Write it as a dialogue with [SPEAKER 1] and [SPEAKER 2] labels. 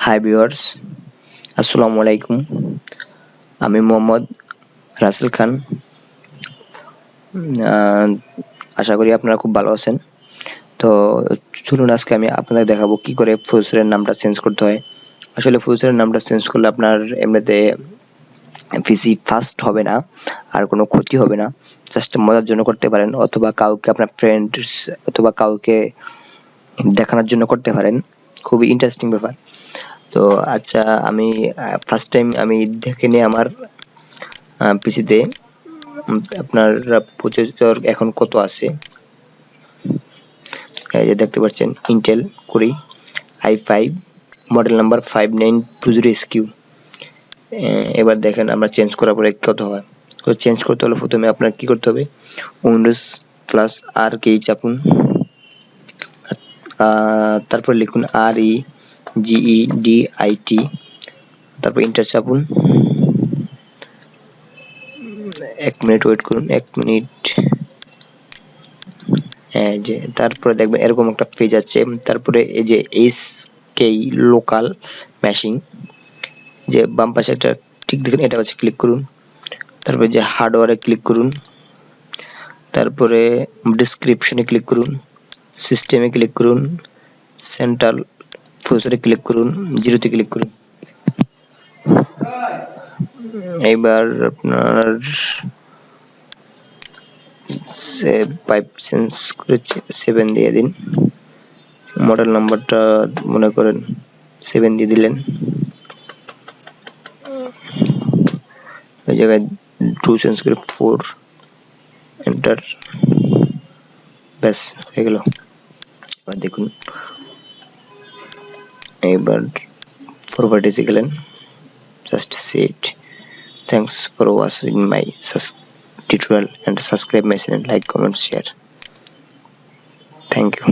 [SPEAKER 1] Hi viewers, আসসালামু আলাইকুম। আমি মোহাম্মদ রাসেল খান। আহ, আশা করি আপনারা খুব ভালো আছেন। তো চলুন আজকে আমি আপনাদের দেখাবো কি করে প্রসেসরের নামটা চেঞ্জ করতে হয়। আসলে প্রসেসরের নামটা চেঞ্জ করলে আপনার এমনিতে পিসি ফাস্ট হবে না, আর কোনো ক্ষতি হবে না। জাস্ট মজার জন্য করতে পারেন, অথবা কাউকে আপনার ফ্রেন্ডস অথবা কাউকে দেখানোর জন্য করতে পারেন। খুবই ইন্টারেস্টিং ব্যাপার। তো আচ্ছা, আমি ফার্স্ট টাইম আমি দেখে নিই আমার পিসিতে আপনার প্রসেসর এখন কত আছে। এই যে দেখতে পাচ্ছেন, Intel core i5, model number 5920SQ। এবার দেখেন আমরা চেঞ্জ করার পরে কত হয়। তো চেঞ্জ করতে হলে প্রথমে আপনার কি করতে হবে, উইন্ডোজ প্লাস আর কে চাপুন, তারপর লিখুন REGEDIT, তারপর ইন্টার চাপুন। 1 মিনিট ওয়েট করুন, 1 মিনিট। যে তারপরে দেখবেন এরকম একটা পেজ আছে। তারপরে এই যে SK লোকাল মেশিন, যে বাম পাশে একটা ঠিক দেখুন, এটা হচ্ছে ক্লিক করুন। তারপরে যে হার্ডওয়্যারে ক্লিক করুন, তারপরে ডেসক্রিপশনে ক্লিক করুন, সিস্টেমে ক্লিক করুন, সেন্ট্রাল প্রসেসরে ক্লিক করুন, জিরোতে ক্লিক করুন। এবার আপনার পাইপ চেঞ্জ করে 7 দিয়ে দিন। মডেল নাম্বারটা মনে করেন 7 দিয়ে দিলেন। ওই জায়গায় 2 চেঞ্জ করে 4, এন্টার, ব্যাস হয়ে গেল। এবার দেখুন, এবার প্রপার্টিসে গেলেন, just set. Thanks for watching my tutorial and subscribe my channel, like, comment, share. Thank you.